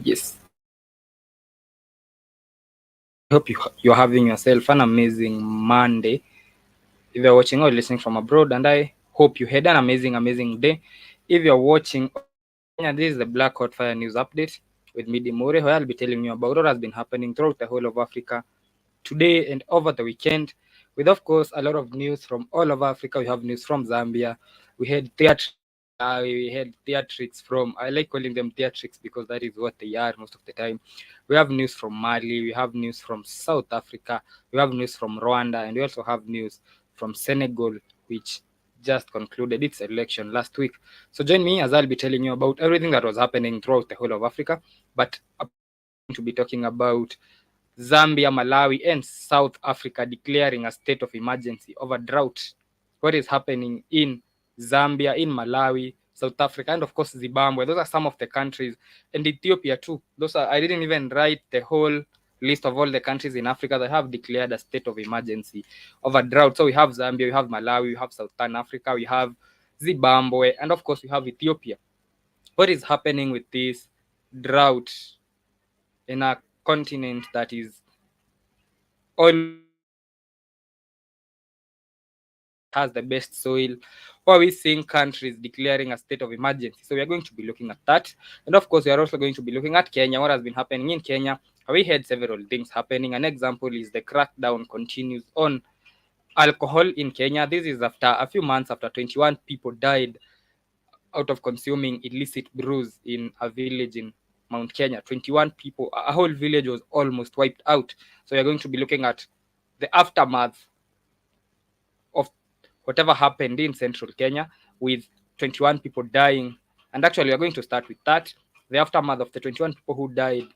Yes. I hope you're having yourself an amazing Monday. If you're watching or listening from abroad, and I hope you had an amazing day. If you're watching Kenya, this is the Black Hot Fire News Update with me, Dimore, where I'll be telling you about what has been happening throughout the whole of Africa today and over the weekend. With, of course, a lot of news from all over Africa. We have news from Zambia. We had we had theatrics from, I like calling them theatrics because that is what they are most of the time. We have news from Mali, we have news from South Africa, we have news from Rwanda, and we also have news from Senegal, which just concluded its election last week. So join me as I'll be telling you about everything that was happening throughout the whole of Africa. But I'm going to be talking about Zambia, Malawi, and South Africa declaring a state of emergency over drought. What is happening in Zambia, in Malawi, South Africa, and of course Zimbabwe. Those are some of the countries, and Ethiopia too. I didn't even write the whole list of all the countries in Africa that have declared a state of emergency over drought. So we have Zambia, we have Malawi, we have Southern Africa, we have Zimbabwe, and of course we have Ethiopia. What is happening with this drought in a continent that is all has the best soil? Or are we seeing countries declaring a state of emergency? So we are going to be looking at that. And of course, we are also going to be looking at Kenya, what has been happening in Kenya. We had several things happening. An example is the crackdown continues on alcohol in Kenya. This is after a few months after 21 people died out of consuming illicit brews in a village in Mount Kenya. 21 people, a whole village was almost wiped out. So we're going to be looking at the aftermath of whatever happened in central Kenya with 21 people dying. And actually, we're going to start with that. The aftermath of the 21 people who died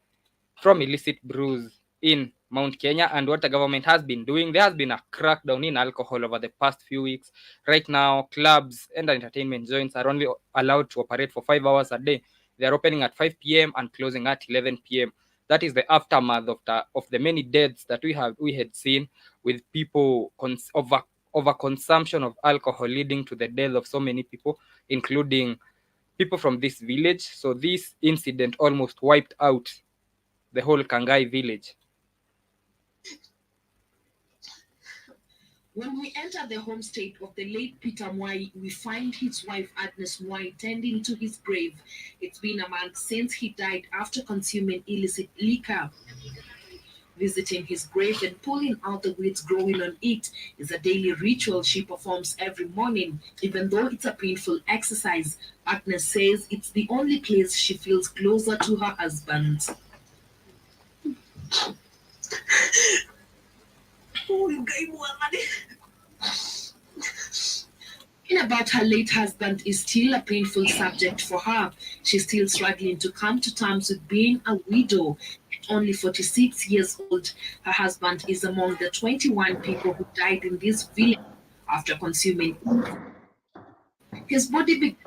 from illicit brews in Mount Kenya and what the government has been doing. There has been a crackdown in alcohol over the past few weeks. Right now, clubs and entertainment joints are only allowed to operate for 5 hours a day. They are opening at 5 p.m. and closing at 11 p.m. That is the aftermath of the many deaths that we had seen with people over consumption of alcohol leading to the death of so many people, including people from this village. So this incident almost wiped out the whole Kangai village. When we enter the home state of the late Peter Mwai, we find his wife Agnes Mwai tending to his grave. It's been a month since he died after consuming illicit liquor. Visiting his grave and pulling out the weeds growing on it is a daily ritual she performs every morning. Even though it's a painful exercise, Agnes says it's the only place she feels closer to her husband. Talking about her late husband is still a painful subject for her. She's still struggling to come to terms with being a widow. At only 46 years old, her husband is among the 21 people who died in this village after consuming. His body began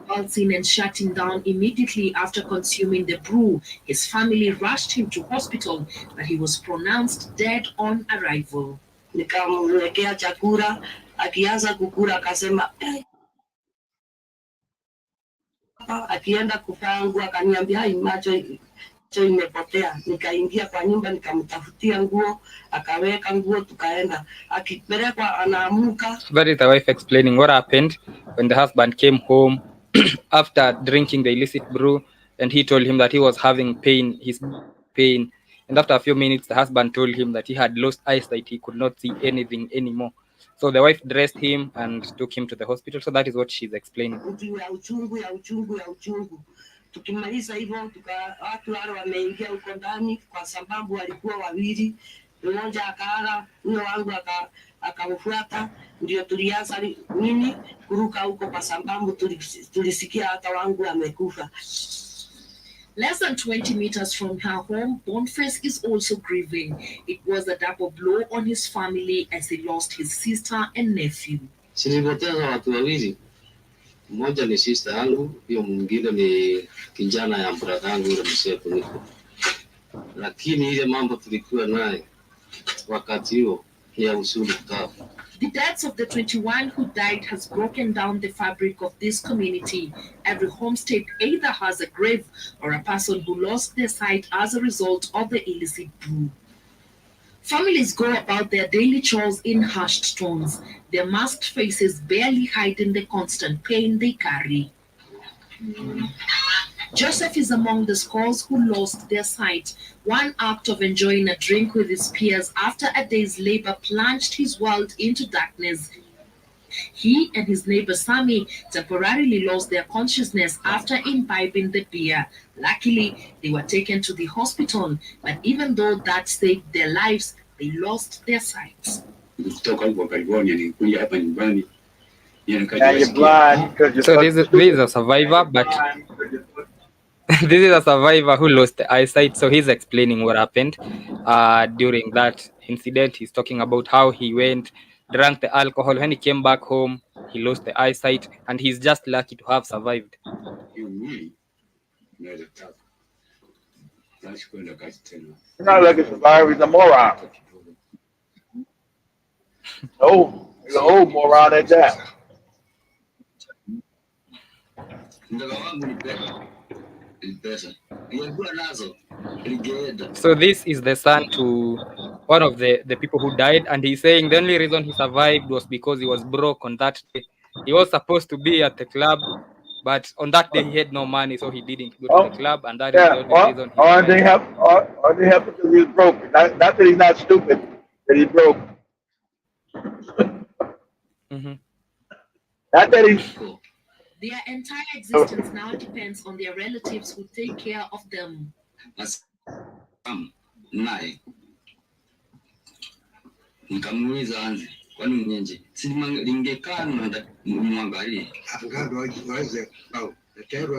pulsing and shutting down immediately after consuming the brew. His family rushed him to hospital, but he was pronounced dead on arrival. Nikamwekea chakula, akianza kukula akasema akienda kuvaa nguo akaniambia macho imepotea. Nikaingia kwa nyumba nikamtafutia nguo, akaweka nguo tukaenda. Akipelekwa anaamuka. That is the wife explaining what happened when the husband came home after drinking the illicit brew, and he told him that he was having pain. And after a few minutes, the husband told him that he had lost eyesight. He could not see anything anymore. So the wife dressed him and took him to the hospital. So that is what she's explaining. Tukimaliza hivyo watu wale wameingia huko ndani kwa sababu walikuwa wawili, mmoja akaala, huyo wangu akamfuata, ndio tulianza nini kuruka huko kwa sababu tulisikia hata wangu amekufa. Less than 20 meters from her home, Boniface is also grieving. It was a double blow on his family as he lost his sister and nephew. Nilipoteza watu wawili. Mmoja ni sister yangu, hiyo mwingine ni kijana ya brother yangu yule mzee kuliko. Lakini ile mambo tulikuwa naye wakati huo ya usuli kavu. The deaths of the 21 who died has broken down the fabric of this community. Every homestead either has a grave or a person who lost their sight as a result of the illicit brew. Families go about their daily chores in hushed tones, their masked faces barely hiding the constant pain they carry. Joseph is among the scores who lost their sight. One act of enjoying a drink with his peers after a day's labor plunged his world into darkness. He and his neighbor Sammy temporarily lost their consciousness after imbibing the beer. Luckily, they were taken to the hospital, but even though that saved their lives, they lost their sight. Now you're blind because you're So fucking this stupid. is a survivor, but this is a survivor who lost the eyesight. So he's explaining what happened during that incident. He's talking about how he went, drank the alcohol. When he came back home, he lost the eyesight, and he's just lucky to have survived. You're not looking for survivor, he's a moron. Oh, he's an old moron at that. Mdogo wangu ni pesa. Nilikuwa nazo. Niligeenda. So this is the son to one of the people who died, and he's saying the only reason he survived was because he was broke on that day. He was supposed to be at the club, but on that day he had no money, so he didn't go to the club, and that is the only reason he Or they survived. have because he's broke. Not that he's not stupid, that he's broke. Mm-hmm. Not that he's Their entire existence now depends on their relatives who take care of them. Naye nikamuuliza anze kwani mwenyeje si lingekaa na mwangalie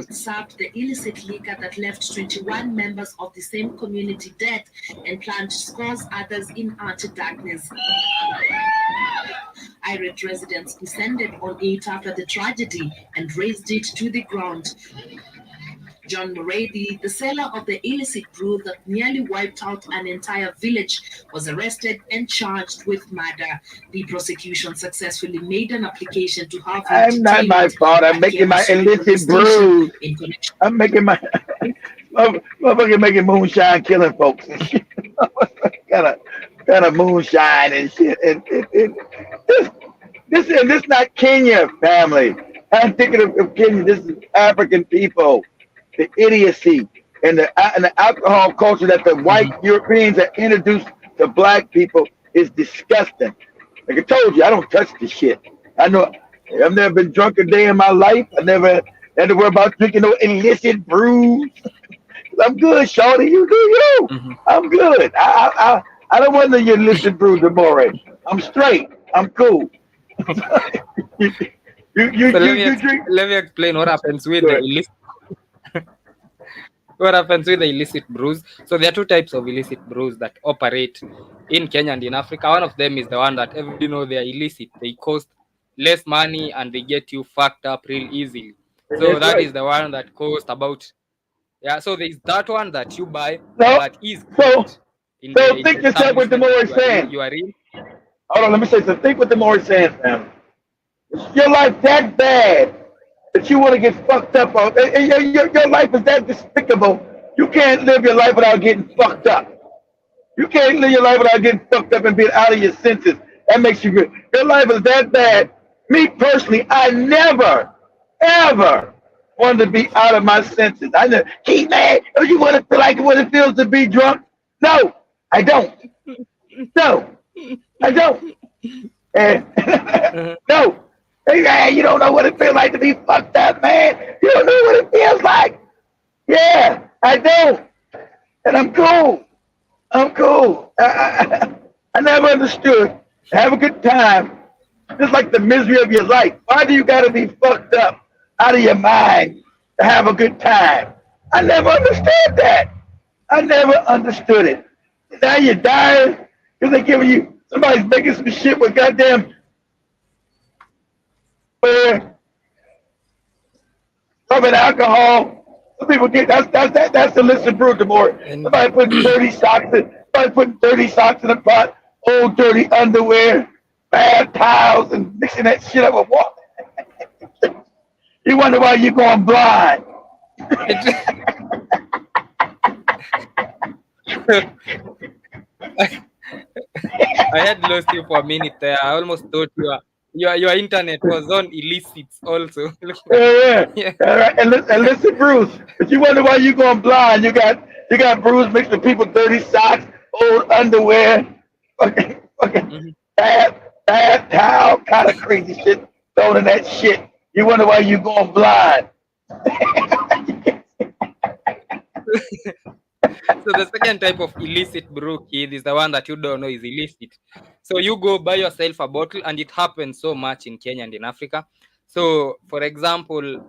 Served the illicit liquor that left 21 members of the same community dead and plunged scores others in utter darkness. Irate residents descended on it after the tragedy and razed it to the ground. John Murray, the seller of the illicit brew that nearly wiped out an entire village, was arrested and charged with murder. The prosecution successfully made an application to have him I'm not my detained fault. I'm at making my Kenosha illicit Police brew. Station in connection. I'm making my motherfucker making moonshine, killing folks and shit. kind of moonshine and shit. And this not Kenya, family. I'm thinking of Kenya. This is African people. The idiocy and the alcohol culture that the white Europeans have introduced to black people is disgusting. Like I told you, I don't touch the shit. I know I've never been drunk a day in my life. I never had to worry about drinking no illicit brews. I'm good, shorty. You do you. I'm good. I don't want your illicit brews tomorrow. I'm straight. I'm cool. you drink. Let me explain what happens with the illicit. What happens with the illicit brews? So there are two types of illicit brews that operate in Kenya and in Africa. One of them is the one that everybody know they are illicit. They cost less money and they get you fucked up real easily. So that is the one that cost about so there's that one that you buy but is good. So think yourself what the Moore is saying. You are in. Hold on, let me say something. Think what the Moore is saying, fam. Is your life that bad that you want to get fucked up on? Your life is that despicable. You can't live your life without getting fucked up. You can't live your life without getting fucked up and being out of your senses. That makes you good. Your life is that bad. Me personally, I never, ever wanted to be out of my senses. I know, gee, man, don't you want to feel like what it feels to be drunk? No, I don't. No, I don't. And no. Hey, man, you don't know what it feels like to be fucked up, man. You don't know what it feels like. Yeah, I don't. And I'm cool. I'm cool. I never understood. Have a good time. Just like the misery of your life. Why do you got to be fucked up out of your mind to have a good time? I never understood that. I never understood it. Now you're dying because they're giving you, somebody's making some shit with goddamn rubbing alcohol. Some people get that's the illicit brew tomorrow. Somebody putting dirty socks in a pot, old dirty underwear, bad towels, and mixing that shit up with water. You wonder why you're going blind. It, I had lost you for a minute there. I almost thought your internet was on illicits also. Yeah, Yeah. all right. And listen, Bruce. If you wonder why you're going blind, you got Bruce mixed with people dirty socks, old underwear, fucking Mhm. bad towel, kind of crazy shit thrown in that shit. You wonder why you're going blind. So the second type of illicit brew, kid, is the one that you don't know is illicit. So you go buy yourself a bottle, and it happens so much in Kenya and in Africa. So, for example,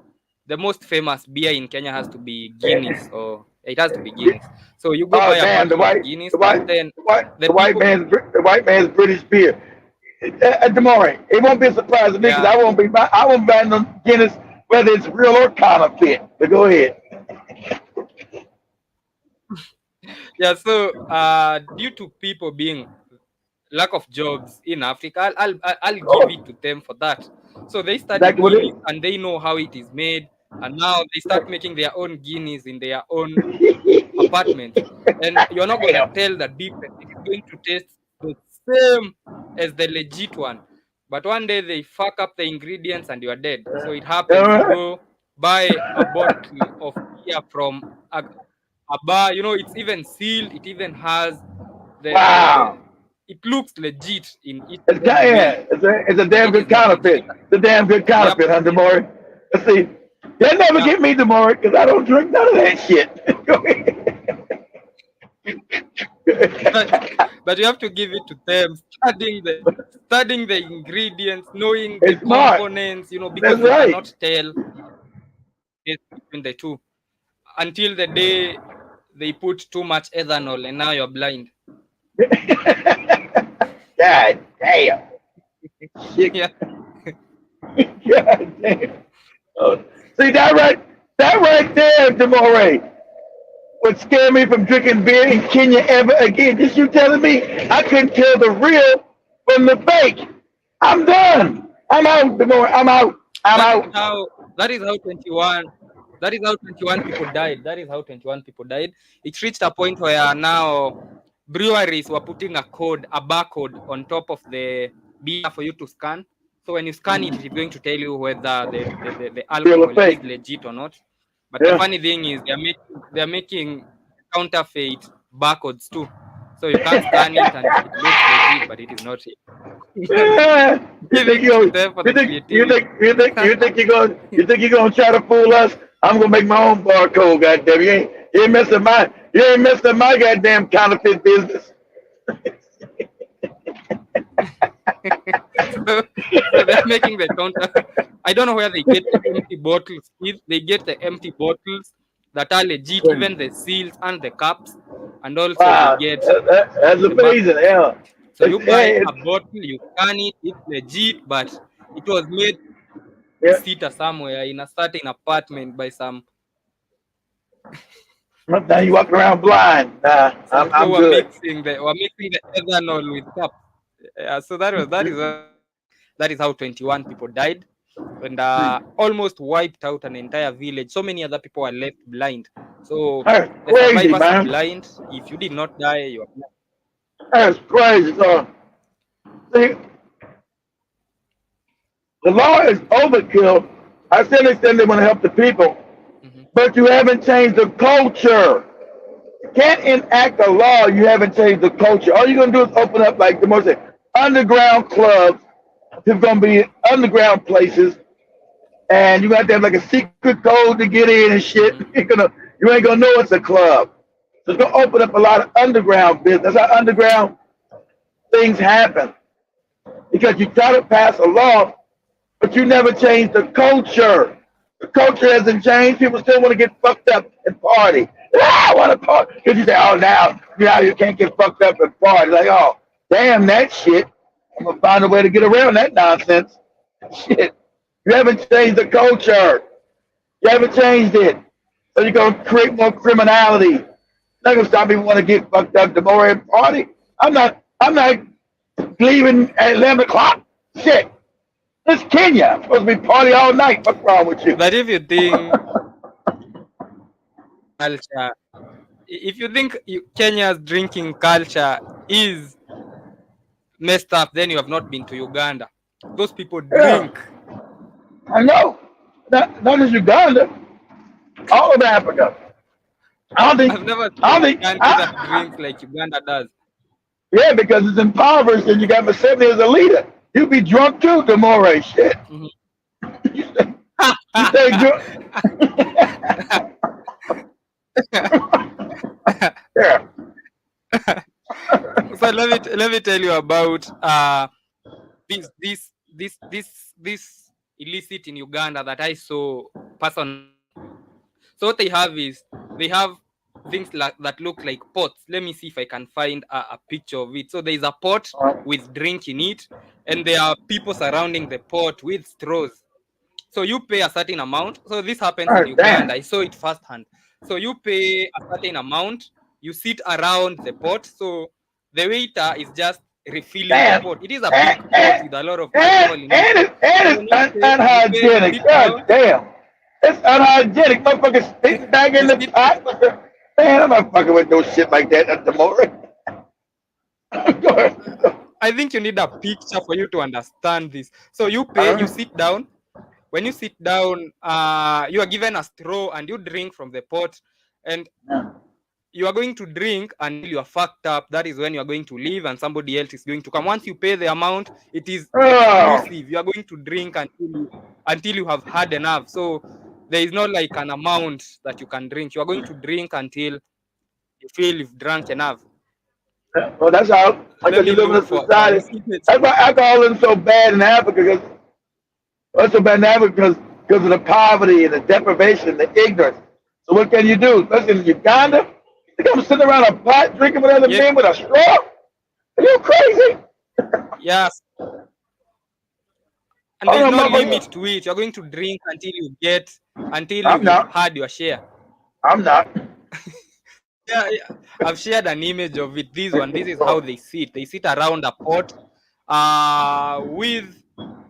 the most famous beer in Kenya has to be Guinness, or it has to be Guinness. So you go Oh buy a damn, bottle of Guinness, and then the people, the white man's British beer. Tomorrow, it won't be a surprise to me because yeah, I won't buy no Guinness whether it's real or counterfeit. But go ahead. yeah. So, due to people being lack of jobs in Africa, I'll give it to them for that. So they study Exactly what Guinness it and they know how it is made, and now they start making their own Guinness in their own is. apartment. And you're not gonna Damn. tell the difference. It is going to taste the same as the legit one. But one day they fuck up the ingredients and you are dead. So it All happens. You right. go buy a bottle of beer from a bar. It's even sealed. It even has the Wow. it looks legit in each It's and every way, yeah. It's a but damn it is good not legit. counterfeit. It's a damn good Yep. counterfeit, huh, Demore? Let's see. They'll never Yeah. get me, Demore, because I don't drink none of that shit. Go But ahead. but you have to give it to them, studying the ingredients, knowing the It's smart. components, That's because you right. cannot tell this between the two until the day they put too much ethanol and now you're blind. God damn. Shit. Yeah. God damn. Oh, see that right there, Demore, would scare me from drinking beer in Kenya ever again. Just you telling me I couldn't tell the real from the fake. I'm done. I'm out, Demore. I'm out. I'm That is out. how that is how 21 people died. That is how 21 people died. It reached a point where now breweries were putting a barcode on top of the beer for you to scan. So when you scan it, it is going to tell you whether the Real or alcohol is fake. legit or not. But the Yeah. funny thing is they're making counterfeit barcodes too. So you can't scan it and it looks legit, but it is not. Yeah. You think Giving you it to them for the creativity. you think you're gonna try to fool us? I'm gonna make my own barcode, goddamn. You ain't messing my goddamn counterfeit business. So they're making the counter. I don't know where they get the empty bottles. If they get the empty bottles that are legit, even the seals and the caps, and also they Wow, get that's the amazing. barcodes. Yeah, So you buy hey, a bottle, you scan it, it's legit, but it was made yeah. sitter somewhere in a certain apartment by some. Now you walking around blind. Nah, So, I'm we're good. mixing the ethanol with cups. So that is how 21 people died, and almost wiped out an entire village. So many other people are left blind. So That's the crazy, survivors are man. blind. If you did not die, you are blind. That's crazy. So, see, the law is overkill. I still understand they want to help the people, Mhm. but you haven't changed the culture. You can't enact a law. You haven't changed the culture. All you're gonna do is open up like the most underground clubs. There's gonna be underground places, and you got to have like a secret code to get in and shit. Mhm. You ain't gonna know it's a club. So it's gonna open up a lot of underground business. That's how underground things happen. Because you try to pass a law, but you never change the culture. The culture hasn't changed. People still want to get fucked up and party. I want to party. Because you say, oh, now you can't get fucked up and party. Like, oh, damn that shit. I'm going to find a way to get around that nonsense. Shit. You haven't changed the culture. You haven't changed it. So you're going to create more criminality. Not going to stop people want to get fucked up the more and party. I'm not leaving at 11 o'clock? Shit. It's Kenya. I'm supposed to be party all night. What's wrong with you? But if you think culture, if you think Kenya's drinking culture is messed up, then you have not been to Uganda. Those people drink. I know. Not just Uganda. All of Africa. I've never seen a country that drinks like Uganda does. Yeah, because it's impoverished and you got Museveni as a leader. You'll be drunk too tomorrow. Shit. Mhm. you stay drunk. Yeah. So let me tell you about this illicit in Uganda that I saw personally. So what they have is they have things that look like pots. Let me see if I can find a picture of it. So there is a pot with drink in it, and there are people surrounding the pot with straws. So you pay a certain amount. So this happens in Uganda. Damn. I saw it firsthand. So you pay a certain amount. You sit around the pot. So the waiter is just refilling the pot. It is a big pot with a lot of alcohol in it. And it's unhygienic. God damn. It's unhygienic. Motherfuckers spit back in the pot. Man, I'm not fucking with no shit like that at the moment. I think you need a picture for you to understand this. So you pay, you sit down. When you sit down, you are given a straw and you drink from the pot. And you are going to drink until you are fucked up. That is when you are going to leave and somebody else is going to come. Once you pay the amount, it is exclusive. You are going to drink until you have had enough. So there is not like an amount that you can drink. You are going to drink until you feel you've drunk enough. Well, that's how. Because you live in a society. That's why alcoholism is so bad in Africa. It's so bad in Africa because of the poverty and the deprivation, the ignorance. So what can you do? Especially in Uganda, you come sitting around a pot drinking with other men with a straw. Are you crazy? Yes. And there's no limit to it. You're going to drink until you've had your share. I'm not. Yeah, I've shared an image of it. This is how they sit. They sit around a pot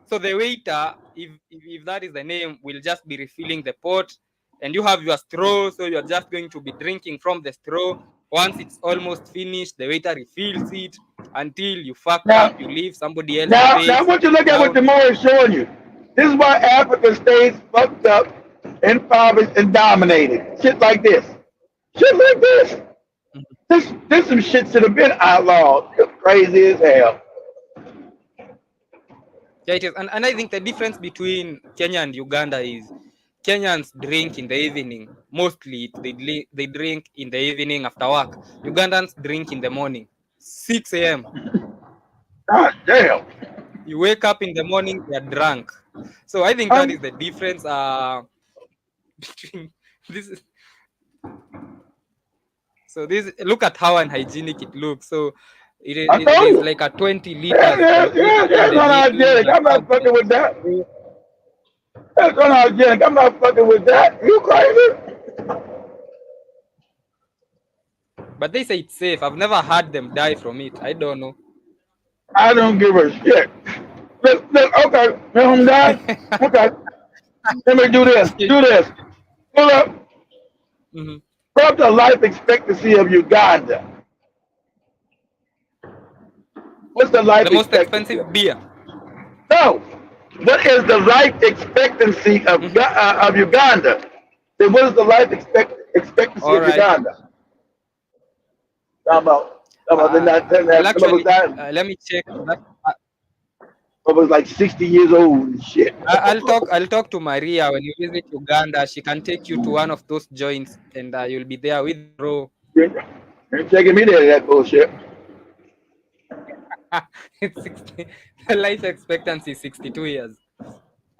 so the waiter, if that is the name, will just be refilling the pot, and you have your straw, so you're just going to be drinking from the straw. Once it's almost finished, the waiter refills it until you fuck up, you leave, somebody else pays. Now what you look at what Demore is showing you. This is why Africa stays fucked up, impoverished, and dominated. Shit like this. Shit like this. This some shit should have been outlawed. It's crazy as hell. Yeah, it is. And I think the difference between Kenya and Uganda is Kenyans drink in the evening. Mostly they drink in the evening after work. Ugandans drink in the morning, 6 a.m. God damn. You wake up in the morning, you're drunk. So I think that is the difference between this. So look at how unhygienic it looks. So it is like a 20 liters. Yeah, that's unhygienic. I'm not fucking with that. That's unhygienic. I'm not fucking with that. You crazy? But they say it's safe. I've never had them die from it. I don't know. I don't give a shit. Look, okay. Let him die? Okay. Let me do this. Pull up. Mm-hmm. Pull up the life expectancy of Uganda. What's the life expectancy? The most expensive beer. No. What is the life expectancy of Uganda? Then what is the life expectancy of Uganda? Let me check. I was like 60 years old and shit. I'll talk to Maria when you visit Uganda. She can take you to one of those joints, and you'll be there with bro. You're taking me there to that bullshit. It's 60. The life expectancy is 62 years.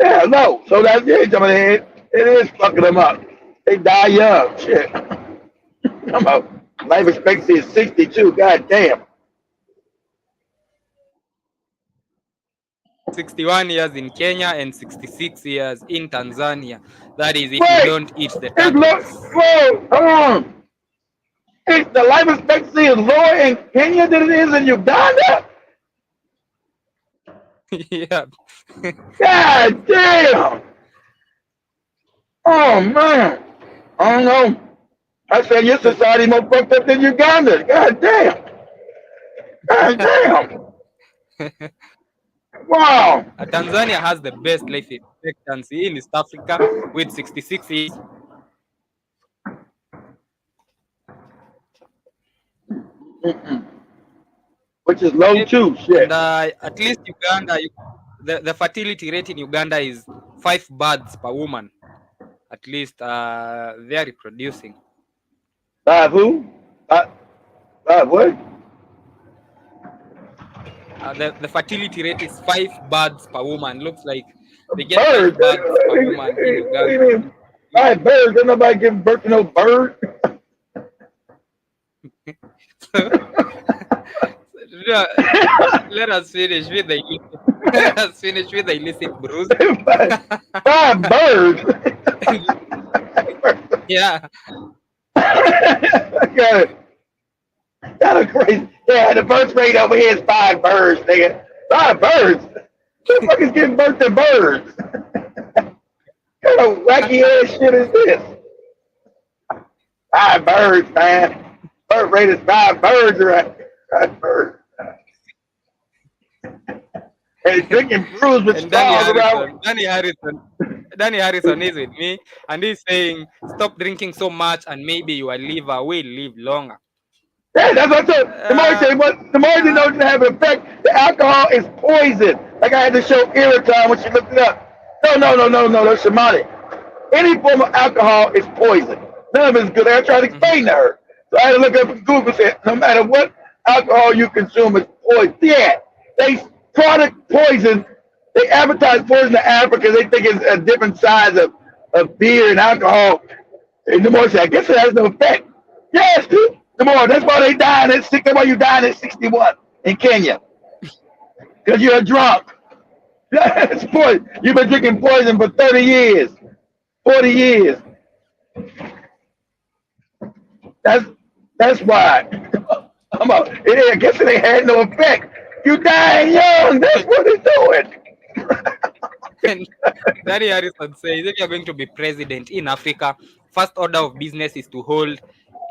Yeah, no. So that's it. It is fucking them up. They die young. Shit. Come on. Life expectancy is 62. God damn. 61 years in Kenya and 66 years in Tanzania. That is if you don't eat the turtles. The life expectancy is lower in Kenya than it is in Uganda? Yeah. God damn. Oh man. I don't know. I said your society more fucked up than Uganda. God damn. God damn. Wow. Tanzania has the best life expectancy in East Africa with 66 years. Mm-mm. Which is low too. And Shit. at least Uganda, the fertility rate in Uganda is 5 births per woman. At least they are reproducing. Five who? Five what? The fertility rate is 5 births per woman. Looks like they get 5 Birds. births per woman in What do Uganda. you mean? Five birds. Ain't nobody giving birth to no bird. Yeah, let us finish with the illicit. Let us finish with the illicit brews. Five birds. Yeah. Got it. Kind of crazy. Yeah, the birth rate over here is 5 birds, nigga. 5 birds? Who the fuck is giving birth to birds? What kind of wacky ass shit is this? 5 birds, man. Birth rate is 5 birds, right? 5 birds. And drinking brews with And Danny straws around. Harrison, Danny Harrison is with me, and he's saying, "Stop drinking so much, and maybe your liver will live longer." Yeah, that's what I said. The more you say what, the more you know to have an effect. The alcohol is poison. Like I had to show Ira when she looked it up. No, that's shamanic. Any form of alcohol is poison. None of it is good. I tried to explain to her. So I had to look up in Google and say, no matter what alcohol you consume, it's poison. Yeah, they product poison. They advertise poison to Africa. They think it's a different size of beer and alcohol. And the more say, I guess it has no effect. Yes, dude. The more. That's why they died at 60. That's why you died at 61 in Kenya. Because you're a drunk. That's poison. You've been drinking poison for 30 years, 40 years. That's why. I guess it ain't had no effect. You dying young. That's what it's doing. And Danny Harrison says, if you're going to be president in Africa, first order of business is to hold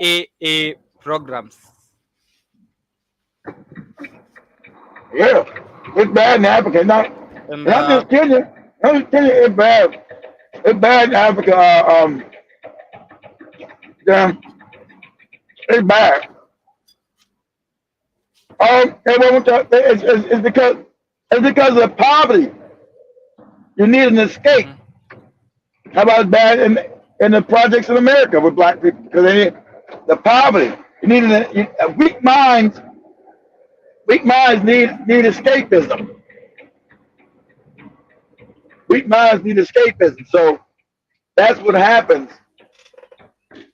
AA programs. Yeah, it's bad in Africa. Not just Kenya. Not just Kenya. It's bad. It's bad in Africa. Yeah, it's bad. It's because of poverty. You need an escape. How about bad in the projects in America with black people? Because they need the poverty. You need weak minds. Weak minds need escapism. Weak minds need escapism. So that's what happens.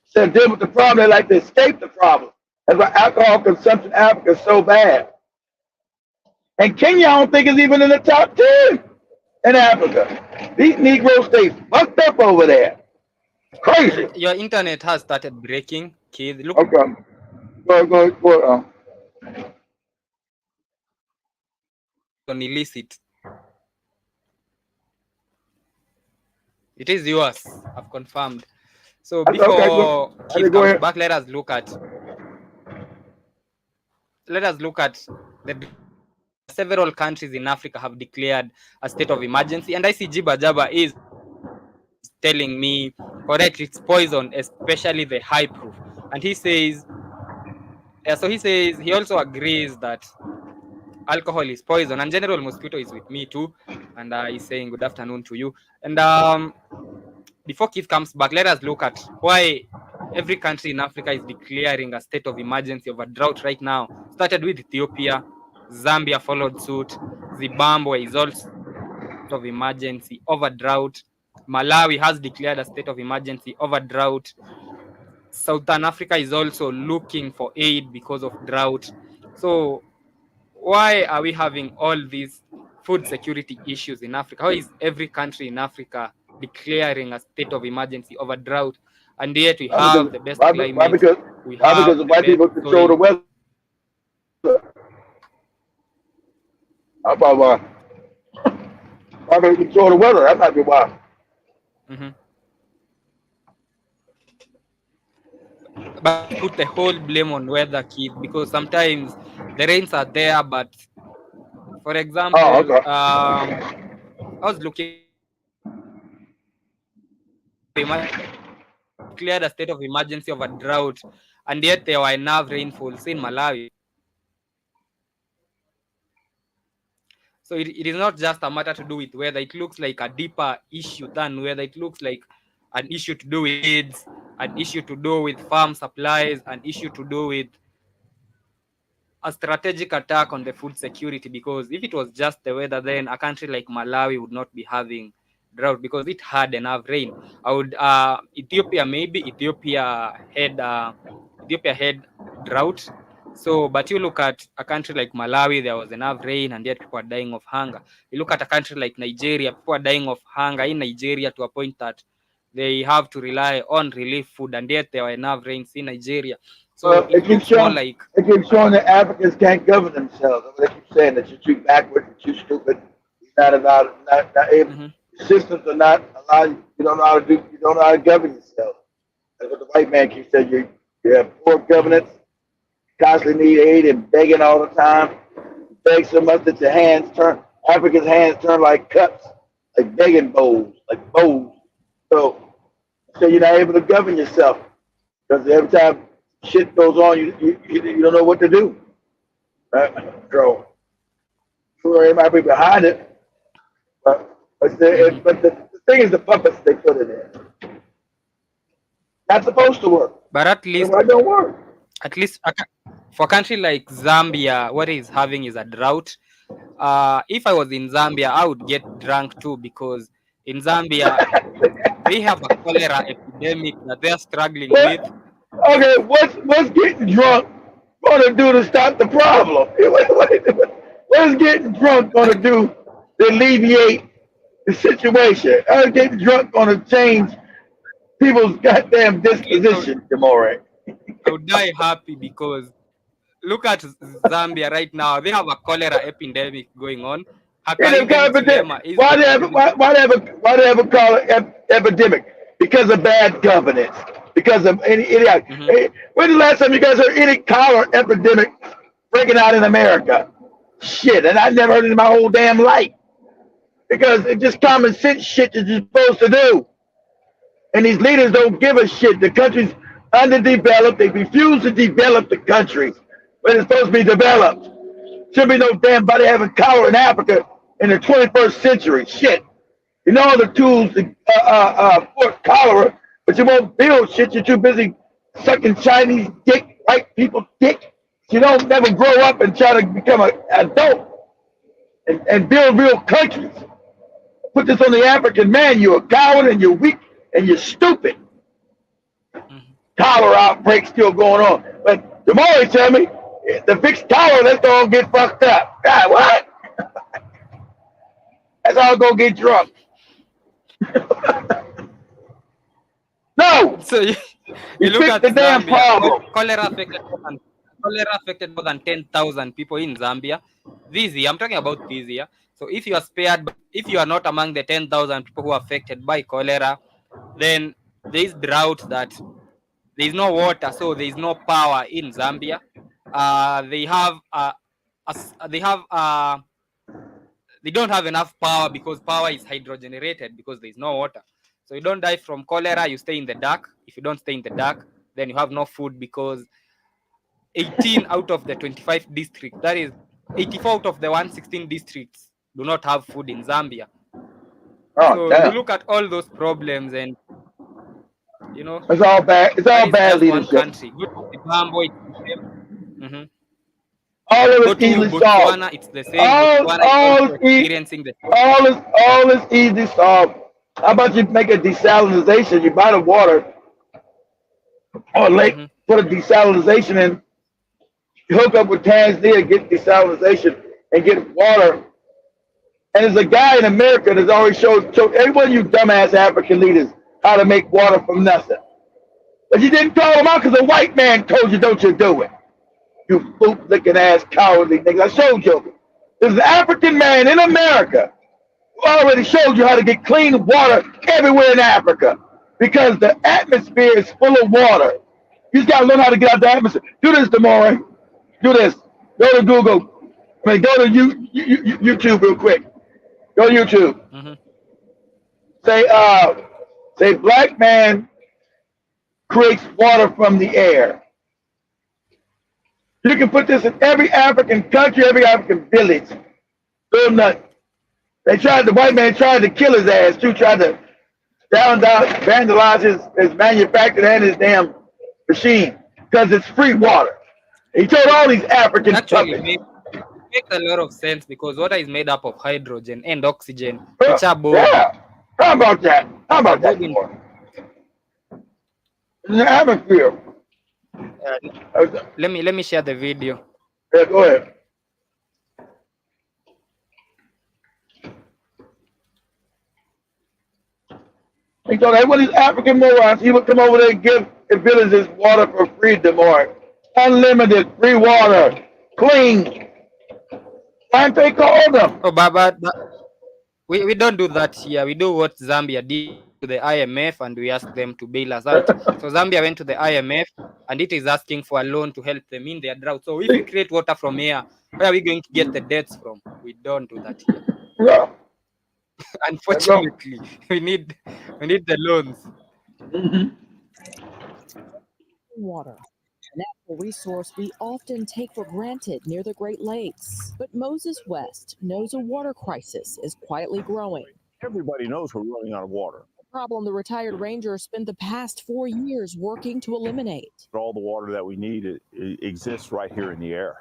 Instead of dealing with the problem, they like to escape the problem. That's why alcohol consumption in Africa is so bad. And Kenya, I don't think, is even in the top 10 in Africa. These Negroes stay fucked up over there. Crazy. Your internet has started breaking, kid. Look. Okay. Go. On illicit. It is yours. I've confirmed. So before Keith comes back, let us look at the several countries in Africa have declared a state of emergency, and I see Jiba Jaba is telling me, correct, it's poison, especially the high proof. And he says, he also agrees that alcohol is poison, and General Mosquito is with me too, and he's saying good afternoon to you. And before Keith comes back, let us look at why every country in Africa is declaring a state of emergency over drought right now. Started with Ethiopia, Zambia followed suit, Zimbabwe is also state of emergency over drought, Malawi has declared a state of emergency over drought, Southern Africa is also looking for aid because of drought. So why are we having all these food security issues in Africa? How is every country in Africa declaring a state of emergency over drought, and yet we have the best climate? Why? Because white people control the weather. How about why? Probably control the weather. That might be why. Hmm. But don't put the whole blame on weather, Keith, because sometimes the rains are there. But for Oh, example, okay. I was looking at they declared a state of emergency of a drought, and yet there were enough rainfalls in Malawi. So it is not just a matter to do with weather. It looks like a deeper issue than weather. It looks like an issue to do with AIDS, an issue to do with farm supplies, an issue to do with a strategic attack on the food security. Because if it was just the weather, then a country like Malawi would not be having drought because it had enough rain. I would Ethiopia, maybe Ethiopia had drought. So, but you look at a country like Malawi, there was enough rain, and yet people are dying of hunger. You look at a country like Nigeria, people are dying of hunger in Nigeria to a point that they have to rely on relief food, and yet there were enough rains in Nigeria. So Well, it looks more like, it keeps showing that Africans can't govern themselves. They keep saying that you're too backward, you're too stupid, you're not able. mhm, The systems are not allowed. You don't know how to do. You don't know how to govern yourself. That's what the white man keeps saying. You have poor mhm, governance, constantly need aid and begging all the time. You beg so much that your hands turn. Africans' hands turn like cups, like begging bowls, like bowls. So you're not able to govern yourself because every time shit goes on, you don't know what to do. So, sure, it might be behind it, mhm. but the thing is the puppets they put in there. Not supposed to work. But That's why it don't work. at least for a country like Zambia, what it is having is a drought. If I was in Zambia, I would get drunk too because in Zambia they have a cholera epidemic that they are struggling with. What? Okay, what's getting drunk gonna do to stop the problem? What is getting drunk gonna do to alleviate the situation? How is getting drunk gonna change people's goddamn At least disposition, Demore? I would die happy because look at Zambia right now. They have a cholera epidemic going on. In the Hakainde epidemic, Hichilema is the president. why they ever call it epidemic? Because of bad governance. Because of any. Mhm. Hey, when the last time you guys heard any cholera epidemic breaking out in America? Shit, and I never heard it in my whole damn life. Because it's just common sense shit that you're supposed to do. And these leaders don't give a shit. The country's underdeveloped. They refuse to develop the country when it's supposed to be developed. Should be no damn body having cholera in Africa in the 21st century. Shit. You know all the tools to for cholera, but you won't build shit. You're too busy sucking Chinese dick, white people dick. You don't never grow up and try to become an adult and build real countries. Put this on the African man. You're a coward and you're weak and you're stupid. Mhm. Cholera outbreak still going on. But the more they tell me, the fixed cholera, let's all get fucked up. God, what? Let's all go get drunk. No, So you we look fixed at the damn Zambia. problem. Cholera affected more than 10,000 people in Zambia this year. I'm talking about this year. So if you are spared, if you are not among the 10,000 people who are affected by cholera, then there is drought that there is no water, so there is no power in Zambia. They have they have they don't have enough power because power is hydrogenated because there is no water. So you don't die from cholera, you stay in the dark. If you don't stay in the dark, then you have no food because 18 out of the 25 districts, that is 84 out of the 116 districts, do not have food in Zambia. Oh So you damn, look at all those problems, and you know it's all bad. It's that all is bad just one leadership. country. Go to Zimbabwe, it's the same. Mhm. All of Go it's to easily solved. Botswana, it's the same. Botswana is All also is e- experiencing the same. all is easy solved. How about you make a desalination? You buy the water or lake, Mhm. put a desalination in, hook up with Tanzania, get desalination, and get water. And there's a guy in America that's always showed every one of you dumbass African leaders how to make water from nothing. But you didn't call him out because a white man told you don't you do it. You boot licking ass cowardly niggas. I showed you. There's an African man in America already showed you how to get clean water everywhere in Africa because the atmosphere is full of water. You just got to learn how to get out the atmosphere. Do this, Damore. Do this. Go to Google. I mean, go to YouTube real quick. Go to YouTube. Mm-hmm. Say black man creates water from the air. You can put this in every African country, every African village. They're nuts. The white man tried to kill his ass too, tried to vandalize his manufacturer and his damn machine because it's free water. He told all these African Actually, puppets. makes a lot of sense because water is made up of hydrogen and oxygen, Yeah. which are both. Yeah. How about that? How about that? More? In the atmosphere. Let me share the video. Yeah, go ahead. He told everyone these African morons, he would come over there and give the villages water for free, Demore. Unlimited free water. Clean. And they called them. Oh, but we don't do that here. We do what Zambia did to the IMF and we asked them to bail us out. So Zambia went to the IMF and it is asking for a loan to help them in their drought. So if we create water from here, where are we going to get the debts from? We don't do that here. Yeah. Unfortunately, we need the loans. Mm-hmm. Water, a natural resource we often take for granted near the Great Lakes. But Moses West knows a water crisis is quietly growing. Everybody knows we're running out of water. A problem the retired ranger spent the past 4 years working to eliminate. But all the water that we need it exists right here in the air.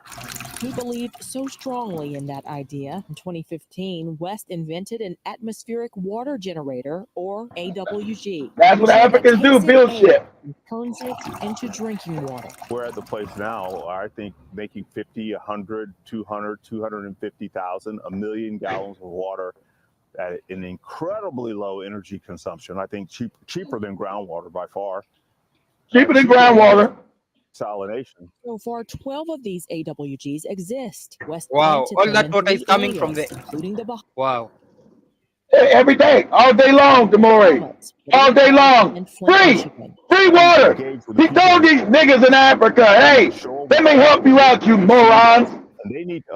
He believed so strongly in that idea. In 2015, West invented an atmospheric water generator, or AWG. That's what Africans do, build shit. And turns it into drinking water. We're at the place now, I think, making 50, 100, 200, 250,000, a million gallons of water at an incredibly low energy consumption. I think cheaper than groundwater by far. Cheaper than groundwater. Salination. So far, 12 of these AWGs exist. West Wow, planted all them that in water is 3 coming from areas, the. including the Bahamas. Wow. Every day, all day long, Demore. All day long. And Flint, Free. Michigan. Free water. He told these niggas in Africa, hey, let me help you out, you morons. And they need to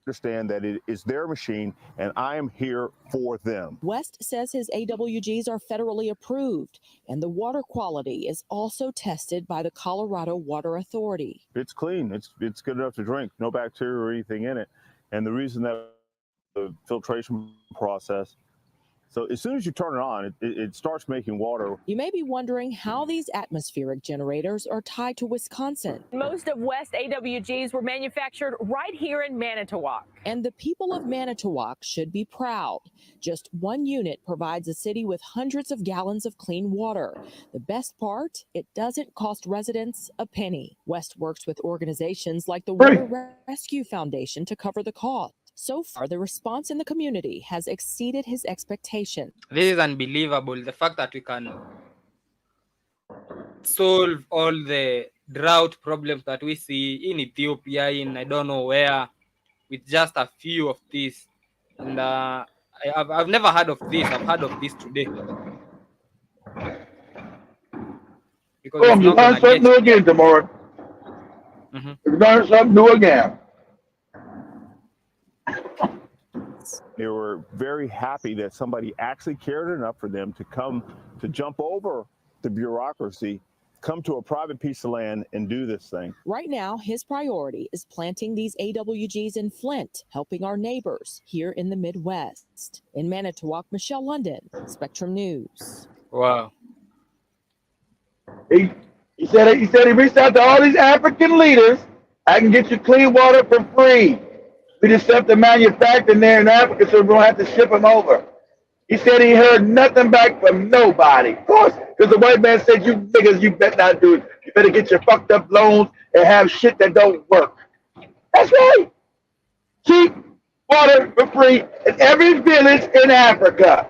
understand that it is their machine and I am here for them. West says his AWGs are federally approved, and the water quality is also tested by the Colorado Water Authority. It's clean. It's good enough to drink. No bacteria or anything in it. And the reason that the filtration process, so as soon as you turn it on, it starts making water. You may be wondering how these atmospheric generators are tied to Wisconsin. Most of West AWGs were manufactured right here in Manitowoc. And the people of Manitowoc should be proud. Just one unit provides a city with hundreds of gallons of clean water. The best part, it doesn't cost residents a penny. West works with organizations like the Water Rescue Foundation to cover the cost. So far, the response in the community has exceeded his expectation. This is unbelievable. The fact that we can solve all the drought problems that we see in Ethiopia, in I don't know where, with just a few of these. And I've never heard of this. I've heard of this today. Because You learn something new again, Demore. You learn something new again. They were very happy that somebody actually cared enough for them to come to jump over the bureaucracy, come to a private piece of land and do this thing. Right now, his priority is planting these AWGs in Flint, helping our neighbors here in the Midwest. In Manitowoc, Michelle London, Spectrum News. Wow. He said he reached out to all these African leaders. I can get you clean water for free. We just set the manufacturing there in Africa so we don't have to ship them over. He said he heard nothing back from nobody. Of course, because the white man said, you niggas, you better not do it. You better get your fucked up loans and have shit that don't work. That's right. Cheap water for free in every village in Africa.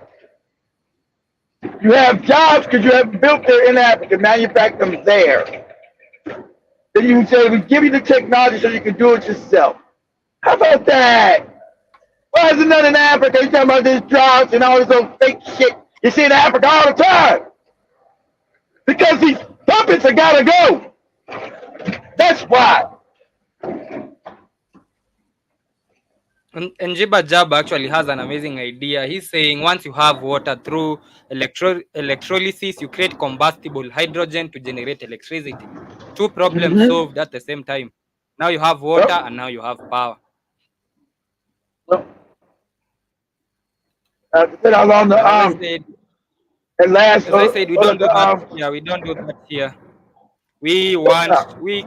You have jobs because you have built there in Africa, manufacture them there. Then you say, we give you the technology so you can do it yourself. How about that? Why is it none in Africa? You talking about this droughts and all this old fake shit you see in Africa all the time? Because these puppets have got to go. That's why. And Jiba Jab actually has an amazing idea. He's saying once you have water through electrolysis, you create combustible hydrogen to generate electricity. Two problems solved at the same time. Now you have water and now you have power. Well, along the as I said, we don't do that here. We don't do that here. We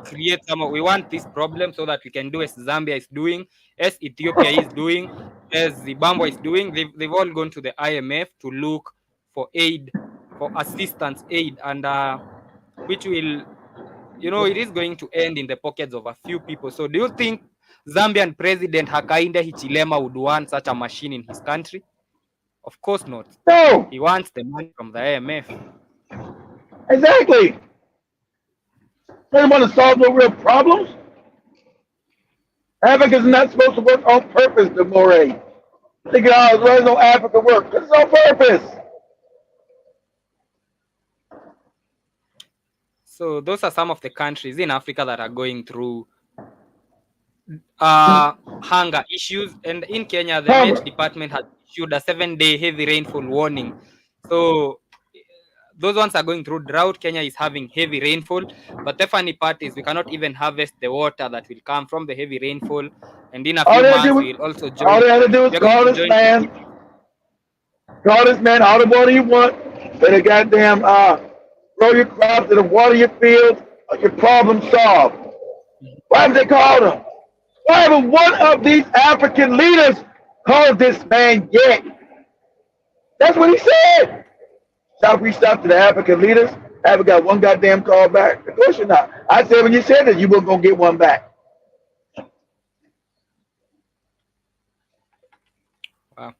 create we want this problem so that we can do as Zambia is doing, as Ethiopia is doing, as Zimbabwe is doing. They've all gone to the IMF to look for aid, for assistance aid, and which will, it is going to end in the pockets of a few people. So do you think Zambian President Hakainde Hichilema would want such a machine in his country? Of course not. No. He wants the money from the IMF. Exactly. They want to solve no real problems. Africa's not supposed to work on purpose, the Moray. Thinking, oh, why no Africa work? Because it's on purpose. So those are some of the countries in Africa that are going through hunger issues. And in Kenya, the Met Department has issued a 7-day heavy rainfall warning. So those ones are going through drought. Kenya is having heavy rainfall. But the funny part is we cannot even harvest the water that will come from the heavy rainfall. And in a few months, we will also join. All they have to do is call this man. Call this man all the water you want. Better goddamn grow your crops and water your fields. Your problem solved. Why haven't they called him? Why haven't one of these African leaders called this man yet? That's what he said. South reached out to the African leaders. Haven't got one goddamn call back. Of course you're not. I said when you said that you weren't going to get one back. Wow.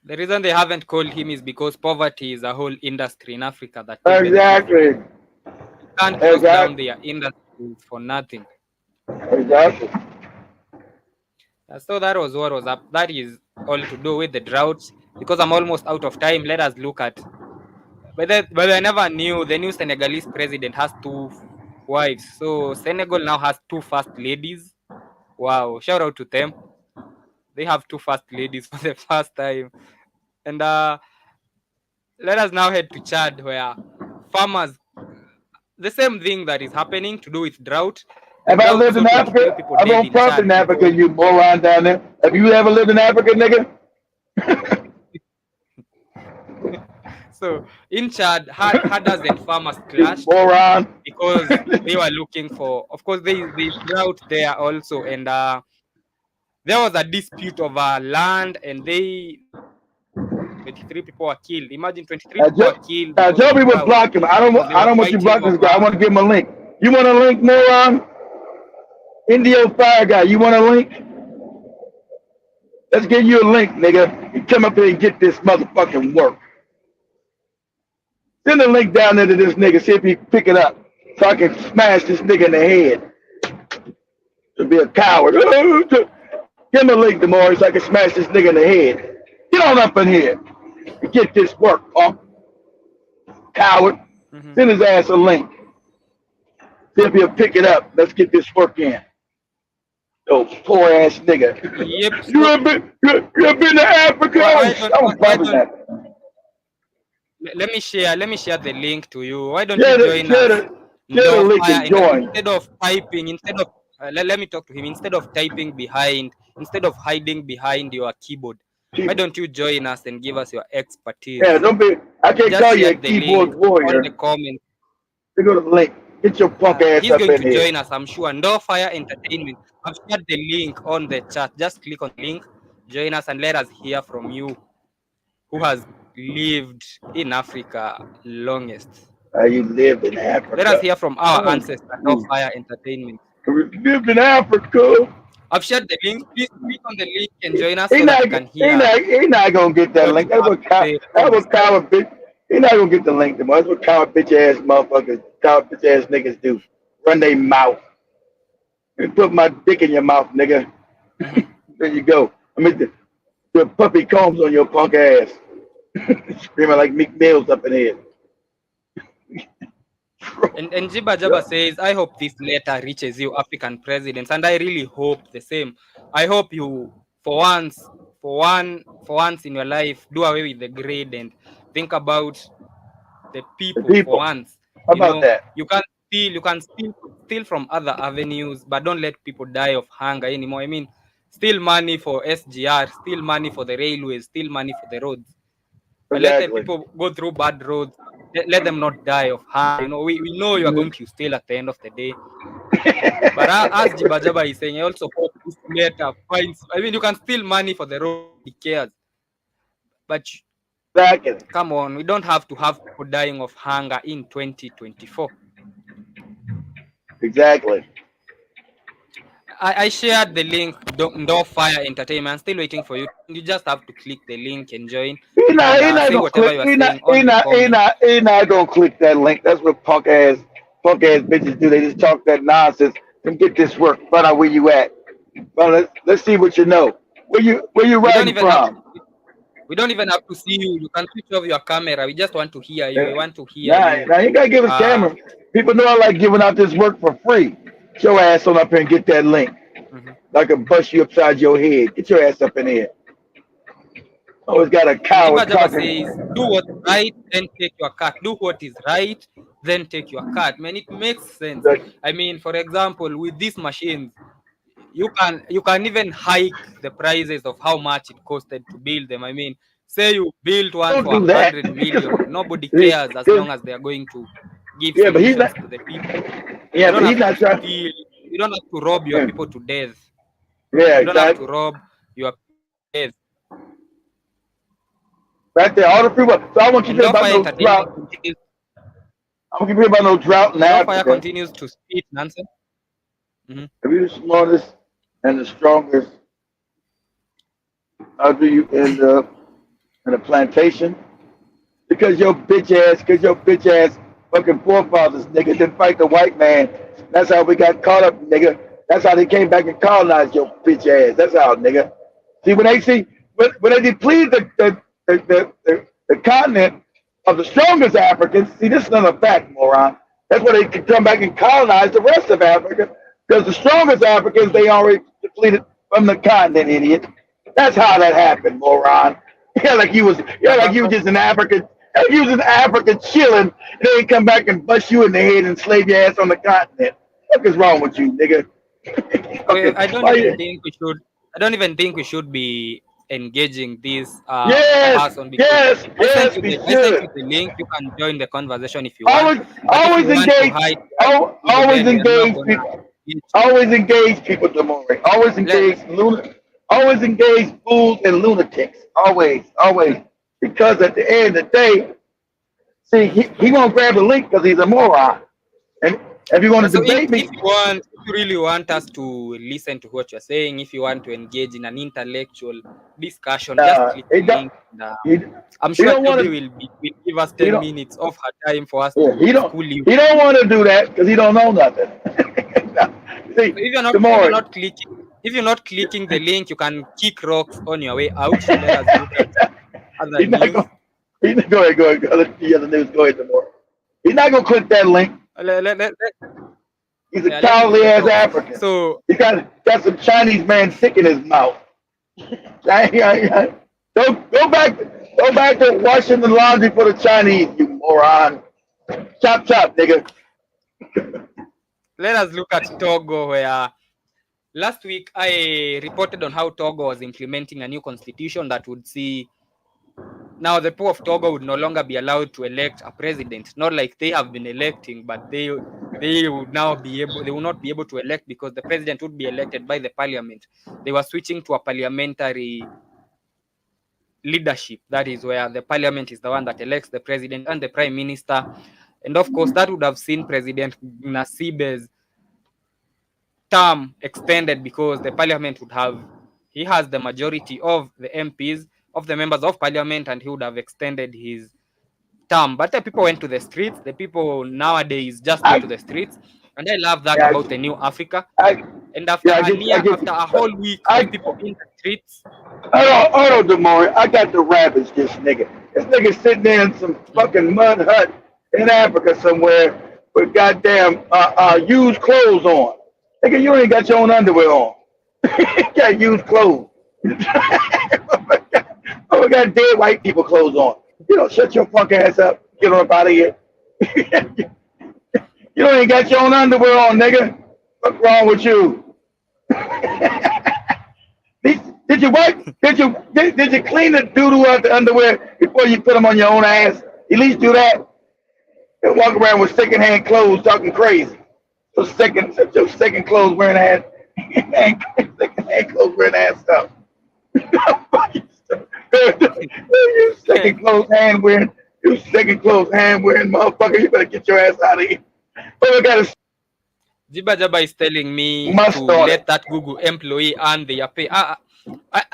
The reason they haven't called him is because poverty is a whole industry in Africa. That exactly. You can't close down their industries for nothing. Exactly. So that was what was up. That is all to do with the drought. Because I'm almost out of time, let us look at. But I never knew the new Senegalese president has 2 wives. So Senegal now has 2 first ladies. Wow! Shout out to them. They have 2 first ladies for the first time. And let us now head to Chad, where farmers, the same thing that is happening to do with drought. Have I lived in Africa? I don't profit in Africa, you moron down there. Have you ever lived in Africa, nigga? So in Chad, herders and farmers clashed because they were looking for, of course, there is drought there also, and there was a dispute over land, and 23 people were killed. Imagine 23 people were killed. Tell me what block him. I don't want you block this guy. I want to give him a link. You want a link, moron? Indio Fire Guy, you want a link? Let's give you a link, nigga. You come up here and get this motherfucking work. Send a link down there to this nigga, see if he can pick it up, so I can smash this nigga in the head. To be a coward. Give him a link tomorrow so I can smash this nigga in the head. Get on up in here and get this work, punk. Coward. Send his ass a link. See if he'll pick it up. Let's get this work in. Oh, poor ass nigga. Yep. You have been to Africa? Let me share the link to you. Why don't you join us? Instead of typing, let me talk to him. Instead of hiding behind your keyboard, why don't you join us and give us your expertise? Yeah, I can't just call you a keyboard warrior. On the comments. You go to the link. Get your punk ass he's up going in to here. Join us, I'm sure. No Fire Entertainment. I've shared the link on the chat. Just click on the link, join us, and let us hear from you, who has lived in Africa longest. You lived in Africa. Let us hear from our ancestors. No Fire Entertainment. You lived in Africa. I've shared the link. Please click on the link and join us so that you can hear. He's not gonna get that link. That was coward bitch. He's not gonna get the link tomorrow. That's what coward bitch ass motherfuckers, coward bitch ass niggas do. Run their mouth. And put my dick in your mouth, nigga. There you go. The puppy combs on your punk ass. Screaming like Meek Mill's up in here. And Jiba Jaba says, I hope this letter reaches you, African presidents, and I really hope the same. I hope you, for once in your life, do away with the grade and think about the The people for people. once. How You about know, that? you can steal from other avenues, but don't let people die of hunger anymore. I mean, steal money for SGR, steal money for the railways, steal money for the roads. But let the Exactly. people go through bad roads. Let them not die of hunger. You know, we know you are going to steal at the end of the day. But as Jibajaba is saying, I also hope this letter finds. I mean, you can steal money for the road, he cares. But Exactly. come on, we don't have to have people dying of hunger in 2024. Exactly. I shared the link, Door Fire Entertainment. I'm still waiting for you. You just have to click the link and join and He not say gonna whatever click. you are saying on the comment. He not gonna click that link. That's what punk ass bitches do. They just talk that nonsense and get this work. Find out where you at. Well, let's see what you know. Where you We don't writing even have from? we don't even have to see you. You can switch off your camera. We just want to hear you. Yeah. We want to hear Nah, you. now you gotta give us Uh, camera. People know I like giving out this work for free. Get your ass on up here and get that link. mhm. I can bust you upside your head. Get your ass up in here. Always got a And Jiba coward Jaba talking. says, do what's right, then take your cut. Do what is right, then take your cut. Man, it makes sense. I mean, for example, with these machines, you can even hike the prices of how much it costed to build them. I mean, say you build one Don't for do that. 100 million, nobody See, cares as 'cause- long as they are going to give yeah, but he's solutions not. to the people. Yeah, You but don't he's have to not trying. steal. You don't have to rob your Yeah, people to death. yeah, You don't have to exactly. rob your people to death. Right there, all the people. So I want you to And hear Door about Fire no Entertainment drought. continues. I want you to hear about no drought in And Door Fire Africa. continues to spit nonsense. Mhm. If you're the smartest and the strongest, how do you end up in a plantation? Because your bitch ass fucking forefathers, nigga, didn't fight the white man. That's how we got caught up, nigga. That's how they came back and colonized your bitch ass. That's how, nigga. See, when they deplete the continent of the strongest Africans, see, this is another fact, moron. That's why they could come back and colonize the rest of Africa. Because the strongest Africans, they already depleted from the continent, idiot. That's how that happened, moron. But Like you was just an African. Like you was in Africa chilling, and they come back and bust you in the head and slave your ass on the continent. What is wrong with you, nigga? well, Fucking, why you? I don't even think we should be engaging this Yes, person because yes, we I sent you should. the link. You can join the conversation if you want. Always, But if you always want to engage. hide people, Always then we are not engage gonna people. engage you. Always engage people, Demore. Always engage fools and lunatics. Always. Because at the end of the day, see, Mhm. he won't grab the link because he's a moron. And if you want to So debate me, if you really want us to listen to what you're saying, if you want to engage in an intellectual discussion, just click he the don't. link. And, He, I'm he sure don't want Joby to. will give us He 10 don't. minutes of her time for us Yeah, to school you. he don't want to do that because he don't know nothing. See, So Demore, if you're not clicking the link, you can kick rocks on your way out. Let us look at other he's not news. going. Go ahead. Let's see other news. Go ahead, Demore. He's not gonna click that link. He's a Let me cowardly ass talk. African. So He got some Chinese man sick in his mouth. Go back to washing the laundry for the Chinese, you moron. Chop chop, nigga. let us look at Togo, where last week I reported on how Togo was implementing a new constitution that would see now the people of Togo would no longer be allowed to elect a president. Not like they have been electing, but they would now they will not be able to elect because the president would be elected by the parliament. They were switching to a parliamentary leadership. That is where the parliament is the one that elects the president and the prime minister. And of course, that would have seen President Nasibe's term extended because the parliament he has the majority of the MPs, of the members of parliament, and he would have extended his term. But the people went to the streets. The people nowadays just go to I, the streets. And I love that yeah, about the new Africa. I, And after yeah, I get, after a whole week of I, people in the streets. Hold on, Demore. I got to ravage this nigga. This nigga sitting there in some fucking mud hut in Africa somewhere with goddamn used clothes on. Nigga, you ain't got your own underwear on. You got used clothes. Oh, we got dead white people clothes on. You know, shut your fuck ass up. Get on up out of here. You ain't got your own underwear on, nigga. What's wrong with you? Did you wipe? Did you clean the doo-doo out the underwear before you put them on your own ass? At least do that. And walk around with second-hand clothes talking crazy. So second clothes wearing ass, second-hand clothes wearing ass stuff. You second clothes hand wearing motherfucker. You better get your ass out of here. But we got to. Jiba Jaba is telling me Must to on let it. that Google employee earn their pay. I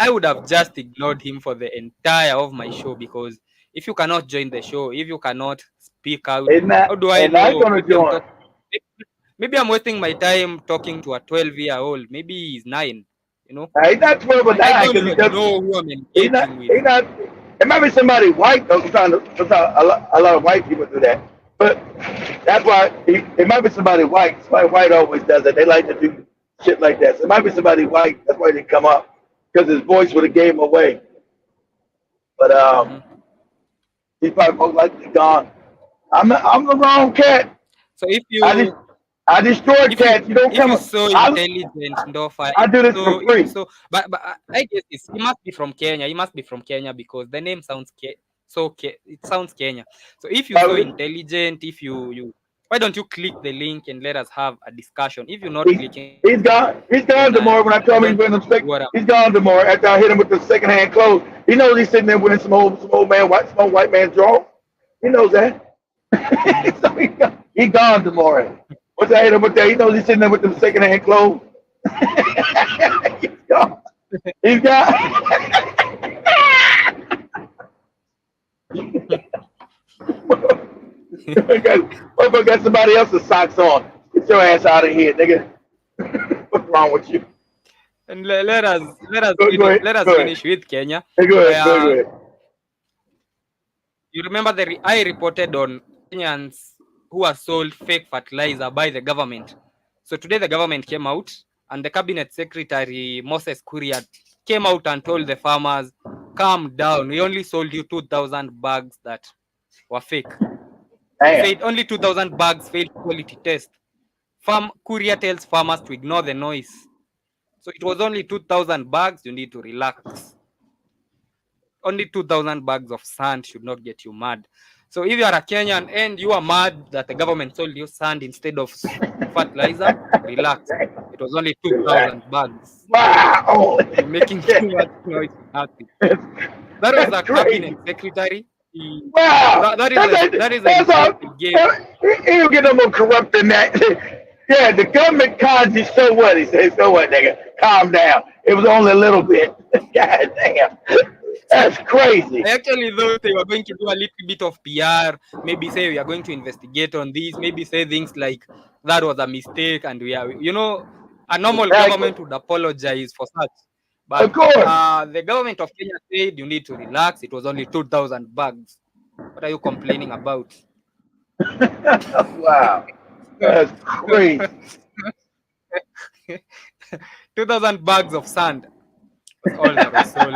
would have just ignored him for the entire of my show, because if you cannot join the show, if you cannot speak out, how do I And not know? gonna join. Maybe I'm wasting my time talking to a 12-year-old. Maybe he's 9. You know, He's not 12 or 9 I don't because he even just. know who I'm He's not. engaging with. He's not. It might be somebody white though. Sometimes a lot of white people do that. But that's why it might be somebody white. Somebody white always does it. They like to do shit like that. So it might be somebody white. That's why they come up, because his voice would have gave him away. But he's probably most likely gone. I'm the wrong cat. So if I destroyed cats. You don't if come. you're so intelligent, Ndofa, I do this for free. But I guess he must be from Kenya. He must be from Kenya because the name sounds it sounds Kenya. So if you're so intelligent, if you why don't you click the link and let us have a discussion? If you're not clicking, He's gone. He's gone tomorrow. When I told him he's wearing them he's gone tomorrow. After I hit him with the secondhand clothes, he knows he's sitting there wearing some old white man drawers. He knows that. So he gone tomorrow. Once I hit him with that, he knows he's sitting there with them secondhand clothes. He's gone. He's gone. Motherfucker got somebody else's socks on. Get your ass out of here, nigga. What's wrong with you? And let us finish with Kenya. Go ahead. You remember I reported on Kenyans who are sold fake fertilizer by the government. So today the government came out, and the cabinet secretary Moses Kuria came out and told the farmers, calm down, we only sold you 2,000 bags that were fake. He said only 2,000 bags failed quality test. Kuria tells farmers to ignore the noise. So it was only 2,000 bags, you need to relax. Only 2,000 bags of sand should not get you mad. So if you are a Kenyan and you are mad that the government sold you sand instead of fertilizer, relax. It was only 2,000 bags. Wow! You're making too much noise. Happy. That was a cabinet secretary. Wow! That is a game. He'll get no more corrupt than that. Yeah, the government cons you. So what? He said, so what, nigga? Calm down. It was only a little bit. God damn. That's crazy. I actually thought they were going to do a little bit of PR. Maybe say we are going to investigate on this. Maybe say things like that was a mistake, and we are, a normal government would apologize for such. But of course, the government of Kenya said you need to relax. It was only 2,000 bags. What are you complaining about? Wow, that's crazy. 2,000 bags of sand. That's all that was sold.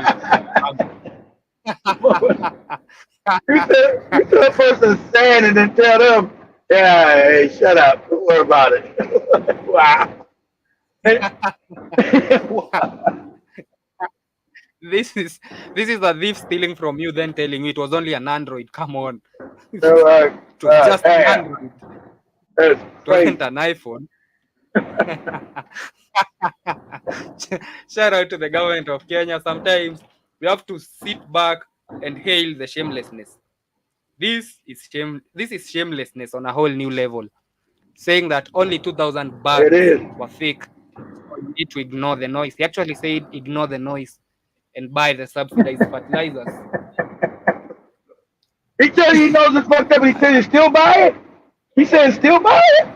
You tell a person sand and then tell them, yeah, hey, shut up. Don't worry about it. Wow. Wow. This is a thief stealing from you, then telling you it was only an Android. Come on. It was just an Android. It wasn't an iPhone. Shout out to the government of Kenya. Sometimes we have to sit back and hail the shamelessness. This is shamelessness on a whole new level. Saying that only 2,000 bags were fake. You need to ignore the noise. He actually said ignore the noise and buy the subsidized fertilizers. He said he knows it's fucked up, but he said he still buy it? He said still buy it?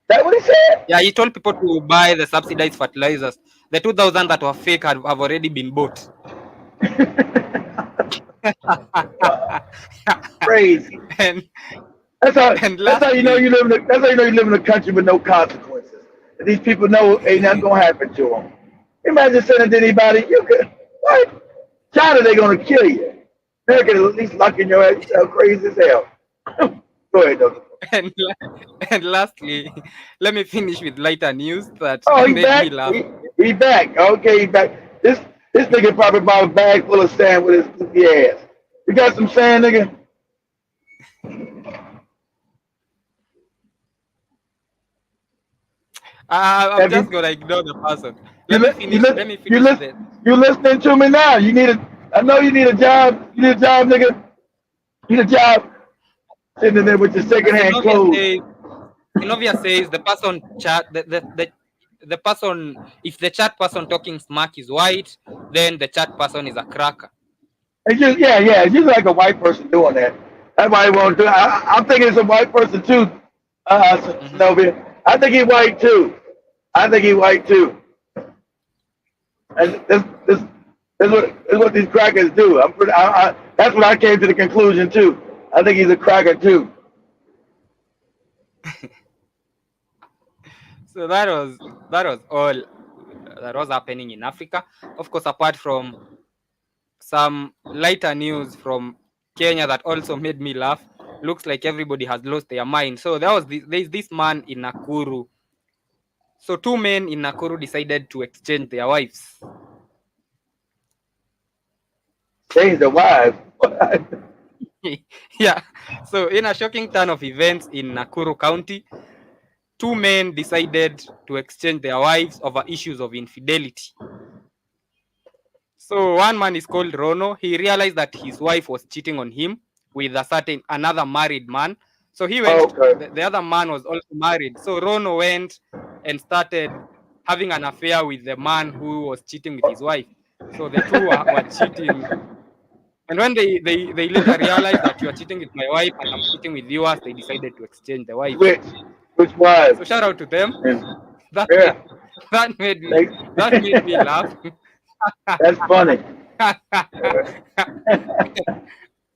That what he said? Yeah, he told people to buy the subsidized fertilizers. The 2,000 that were fake have already been bought. Crazy. and That's how. and That's how you know lastly, you live in. That's how you know you live in a country with no consequences. And these people know ain't nothing gonna happen to them. Imagine saying to anybody, you could what? China, they gonna kill you. America, at least locking your ass. You sound crazy as hell. Go ahead, Doctor. and, and lastly, let me finish with lighter news that Oh, he made me back. laugh. He back. Okay, he back. This nigga probably bought a bag full of sand with his goofy ass. You got some sand, nigga? I'm Have just you gonna ignore the person. you Let me li- you finish. li- Let me you finish listen this. you listening to me now? You need a. I know you need a job. You need a job, nigga. You need a job. Sitting there with your As secondhand clothes. Inovia says the person chat the person, if the chat person talking smack is white, then the chat person is a cracker. It's just yeah. It's just like a white person doing that. That's why he won't do it. I'm thinking it's a white person too. Mhm. Sylvia. I think he white too. I think he white too. And this is what these crackers do. That's what I came to the conclusion too. I think he's a cracker too. So that was all that was happening in Africa. Of course, apart from some lighter news from Kenya that also made me laugh. Looks like everybody has lost their mind. So there's this man in Nakuru. So two men in Nakuru decided to exchange their wives. Change the wives. Yeah. So in a shocking turn of events in Nakuru County, two men decided to exchange their wives over issues of infidelity. So one man is called Rono. He realized that his wife was cheating on him with another married man. So he went. Okay. The other man was also married. So Rono went and started having an affair with the man who was cheating with his wife. So the two were cheating. And when they later realized that you are cheating with my wife and I'm cheating with yours, they decided to exchange the wives. Which wives? So shout out to them. That Yeah. made, that made me They, that made me laugh. that's funny.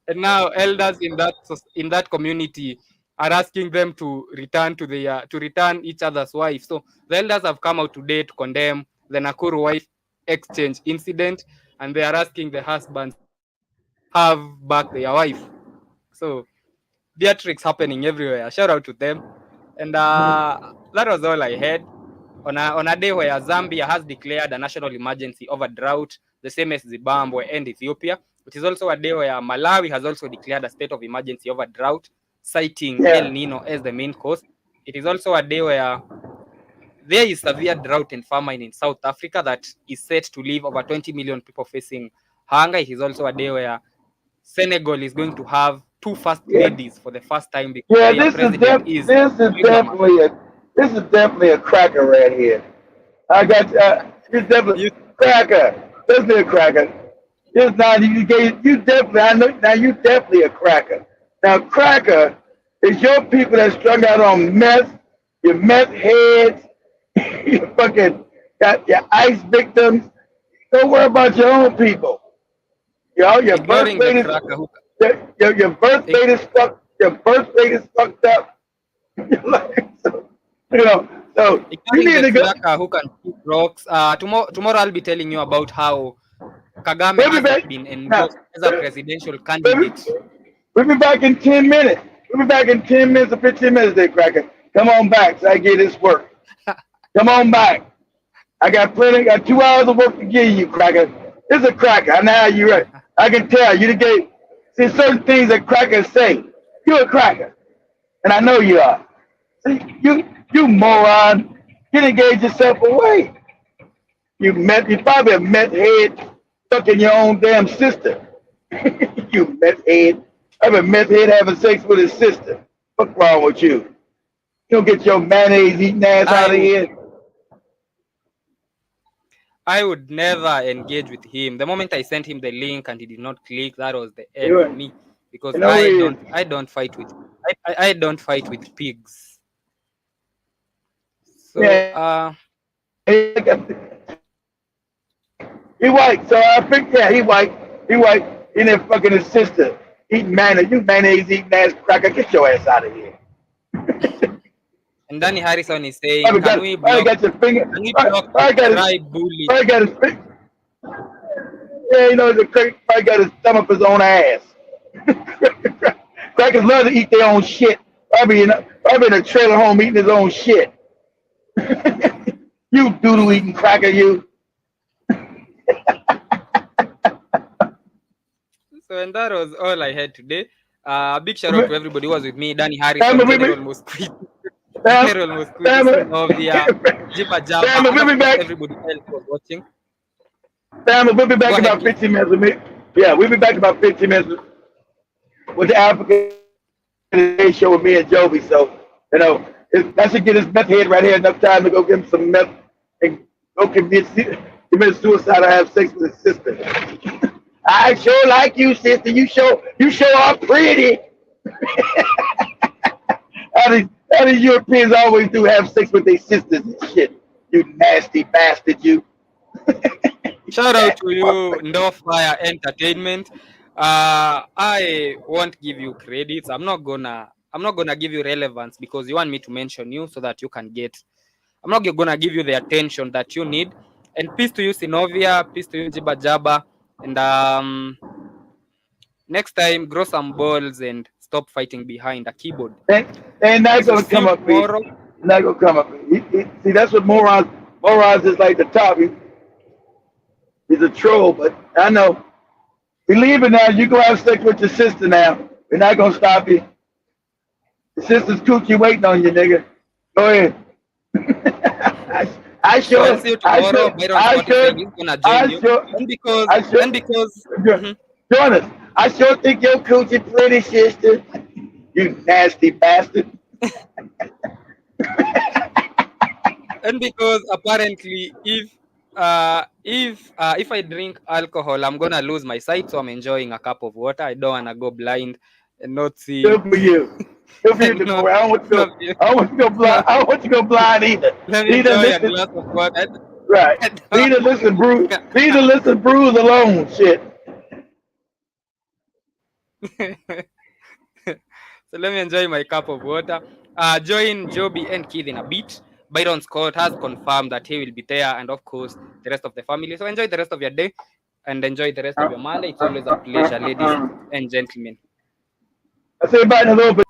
And now elders in that community are asking them to return each other's wives. So the elders have come out today to condemn the Nakuru wife exchange incident, and they are asking the husbands have back their wife. So theatrics happening everywhere. Shout out to them. And that was all I had on a day where Zambia has declared a national emergency over drought, the same as Zimbabwe and Ethiopia. It is also a day where Malawi has also declared a state of emergency over drought, citing El Yeah. Nino as the main cause. It is also a day where there is severe drought and famine in South Africa that is set to leave over 20 million people facing hunger. It is also a day where Senegal is going to have two first Yeah. ladies for the first time because Yeah. their president is Megama. This is definitely a cracker right here. I got you're definitely You, cracker. Definitely a cracker. This now you definitely I know now you definitely a cracker. Now cracker is your people that strung out on meth, your meth heads, you fucking got your ICE victims. Don't worry about your own people. Your birth ignoring the rate is cracker who your birth rate is fucked. Your birth rate is fucked up. So, so you ignoring need the to go. cracker who can shoot rocks. Tomorrow I'll be telling you about how Kagame We'll be hasn't back. been Now, endorsed as a presidential we'll, candidate. we'll be back in 10 minutes. We'll be back in 10 minutes or 15 minutes, there, Cracker. Come on back so I get this work. Come on back. I got 2 hours of work to give you, Cracker. This is a Cracker. I know how you right. I can tell you see certain things that Crackers say. You're a Cracker. And I know you are. See, you moron. You done gave yourself away. You probably a meth head stuck in your own damn sister. You meth head. I'm a meth head having sex with his sister. What's wrong with you? You don't get your mayonnaise eating ass out I of here. I would never engage with him. The moment I sent him the link and he did not click, that was the end for You me because know I he is. don't I don't fight with I don't fight with pigs. So he white. So I think he white. He white. He there fucking his sister. Eating mayonnaise. You mayonnaise eating ass cracker. Get your ass out of here. and Danny Harrison is saying, I can we got your finger. block I this got dry bully? I got his finger. Yeah, you know the crack. I got his thumb up his own ass. Crackers love to eat their own shit. Probably in a trailer home eating his own shit. You doodle eating cracker, you. So, and that was all I had today. Big shout out to everybody who was with me. Danny Harrison, General Mosquito, General Mosquito, Novia, Jiba Jabba, everybody else was watching. We'll be back about 15 minutes with me. Yeah, we'll be back about 15 minutes with the African show with me and Joby. So, you know, I should get this meth head right here enough time to go get him some meth and go commit suicide or have sex with his sister. I sure like you, sister. You sure are pretty. How these Europeans always do have sex with their sisters and shit. You nasty bastard, you. Shout out to you, No Fire Entertainment. I won't give you credits. I'm not gonna give you relevance because you want me to mention you so that you can get. I'm not gonna give you the attention that you need. And peace to you, Sinovia. Peace to you, Jiba Jabba. And next time, grow some balls and stop fighting behind a keyboard. And not gonna come up tomorrow. Not gonna come up. See, that's what morons is like the top. He's a troll, but I know. You're leaving now. You go have sex with your sister now. We're not gonna stop you. Your sister's coochie waiting on you, nigga. Go ahead. I sure. Jonas, I sure think your coochie pretty, sister. You nasty bastard. And because apparently, if I drink alcohol, I'm gonna lose my sight. So I'm enjoying a cup of water. I don't wanna go blind and not see. Good for you. Good for you, Deborah. I don't want you to go blind. I don't want you to go blind either. Let me enjoy a glass of water. Right. Neither listen, bruise alone. Shit. So let me enjoy my cup of water. Join Joby and Keith in a bit. Byron Scott has confirmed that he will be there, and of course the rest of the family. So enjoy the rest of your day and enjoy the rest of your Monday. It's always a pleasure, ladies and gentlemen. I say bye in a little bit.